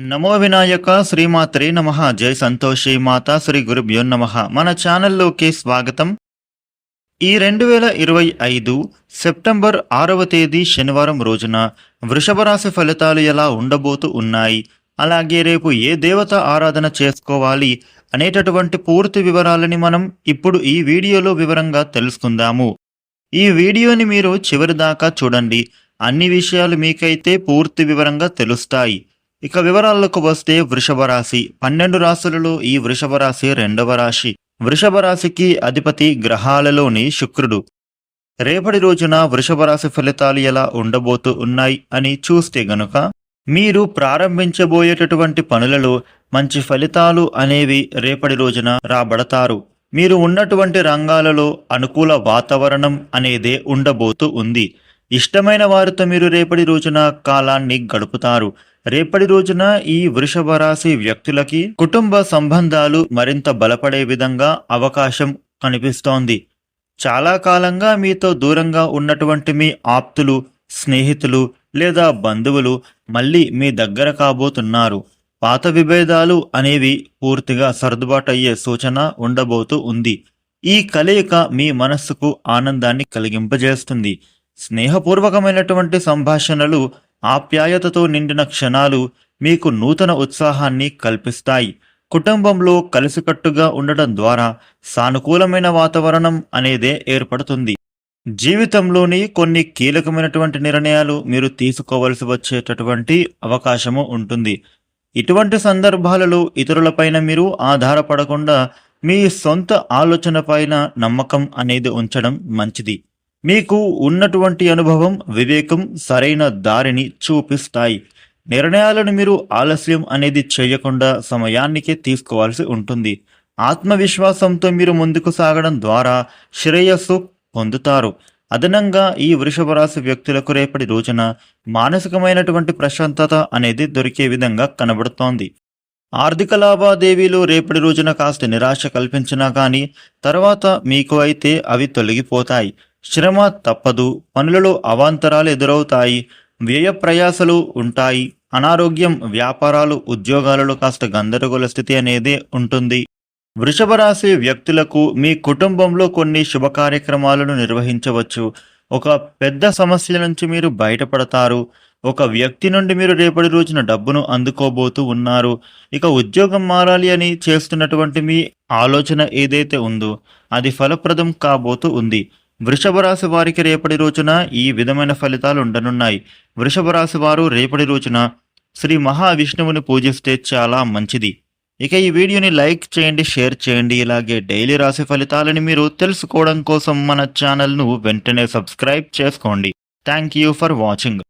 నమో వినాయక శ్రీమాత్రే నమః. జై సంతోషి మాతా శ్రీ గురుభ్యో నమః. మన ఛానల్లోకి స్వాగతం. ఈ 2025 సెప్టెంబర్ 6వ తేదీ శనివారం రోజున వృషభ రాశి ఫలితాలు ఎలా ఉండబోతూ ఉన్నాయి, అలాగే రేపు ఏ దేవత ఆరాధన చేసుకోవాలి అనేటటువంటి పూర్తి వివరాలని మనం ఇప్పుడు ఈ వీడియోలో వివరంగా తెలుసుకుందాము. ఈ వీడియోని మీరు చివరి దాకా చూడండి. అన్ని విషయాలు మీకైతే పూర్తి వివరంగా తెలుస్తాయి. ఇక వివరాలకు వస్తే వృషభ రాశి 12 రాశులలో ఈ వృషభ రాశి రెండవ రాశి. వృషభ రాశికి అధిపతి గ్రహాలలోని శుక్రుడు. రేపటి రోజున వృషభ రాశి ఫలితాలు ఎలా ఉండబోతూ ఉన్నాయి అని చూస్తే గనుక మీరు ప్రారంభించబోయేటటువంటి పనులలో మంచి ఫలితాలు అనేవి రేపటి రోజున రాబడతారు. మీరు ఉన్నటువంటి రంగాలలో అనుకూల వాతావరణం అనేదే ఉండబోతూ ఉంది. ఇష్టమైన వారితో మీరు రేపటి రోజున కాలాన్ని గడుపుతారు. రేపటి రోజున ఈ వృషభ రాశి వ్యక్తులకి కుటుంబ సంబంధాలు మరింత బలపడే విధంగా అవకాశం కనిపిస్తోంది. చాలా కాలంగా మీతో దూరంగా ఉన్నటువంటి మీ ఆప్తులు, స్నేహితులు లేదా బంధువులు మళ్ళీ మీ దగ్గర కాబోతున్నారు. పాత విభేదాలు అనేవి పూర్తిగా సర్దుబాటు అయ్యే సూచన ఉండబోతూ ఉంది. ఈ కలయిక మీ మనస్సుకు ఆనందాన్ని కలిగింపజేస్తుంది. స్నేహపూర్వకమైనటువంటి సంభాషణలు, ఆప్యాయతతో నిండిన క్షణాలు మీకు నూతన ఉత్సాహాన్ని కల్పిస్తాయి. కుటుంబంలో కలిసికట్టుగా ఉండడం ద్వారా సానుకూలమైన వాతావరణం అనేదే ఏర్పడుతుంది. జీవితంలోని కొన్ని కీలకమైనటువంటి నిర్ణయాలు మీరు తీసుకోవలసి వచ్చేటటువంటి అవకాశము ఉంటుంది. ఇటువంటి సందర్భాలలో ఇతరులపైన మీరు ఆధారపడకుండా మీ సొంత ఆలోచన పైన నమ్మకం అనేది ఉంచడం మంచిది. మీకు ఉన్నటువంటి అనుభవం, వివేకం సరైన దారిని చూపిస్తాయి. నిర్ణయాలను మీరు ఆలస్యం అనేది చేయకుండా సమయానికే తీసుకోవాల్సి ఉంటుంది. ఆత్మవిశ్వాసంతో మీరు ముందుకు సాగడం ద్వారా శ్రేయస్సు పొందుతారు. అదనంగా ఈ వృషభ రాశి వ్యక్తులకు రేపటి రోజున మానసికమైనటువంటి ప్రశాంతత అనేది దొరికే విధంగా కనబడుతోంది. ఆర్థిక లావాదేవీలు రేపటి రోజున కాస్త నిరాశ కల్పించినా కానీ తర్వాత మీకు అయితే అవి తొలగిపోతాయి. శ్రమ తప్పదు, పనులలో అవాంతరాలు ఎదురవుతాయి, వ్యయ ప్రయాసలు ఉంటాయి. అనారోగ్యం, వ్యాపారాలు, ఉద్యోగాలలో కాస్త గందరగోళ స్థితి అనేది ఉంటుంది. వృషభ రాశి వ్యక్తులకు మీ కుటుంబంలో కొన్ని శుభ కార్యక్రమాలను నిర్వహించవచ్చు. ఒక పెద్ద సమస్యల నుంచి మీరు బయటపడతారు. ఒక వ్యక్తి నుండి మీరు రేపటి రోజున డబ్బును అందుకోబోతూ ఉన్నారు. ఇక ఉద్యోగం మారాలి అని చేస్తున్నటువంటి మీ ఆలోచన ఏదైతే ఉందో అది ఫలప్రదం కాబోతూ ఉంది. వృషభ రాశి వారికి రేపటి రోజున ఈ విధమైన ఫలితాలు ఉండనున్నాయి. వృషభ రాశి వారు రేపటి రోజున శ్రీ మహావిష్ణువుని పూజిస్తే చాలా మంచిది. ఇక ఈ వీడియోని లైక్ చేయండి, షేర్ చేయండి. ఇలాగే డైలీ రాశి ఫలితాలని మీరు తెలుసుకోవడం కోసం మన ఛానల్ను వెంటనే సబ్స్క్రైబ్ చేసుకోండి. Thank you for watching.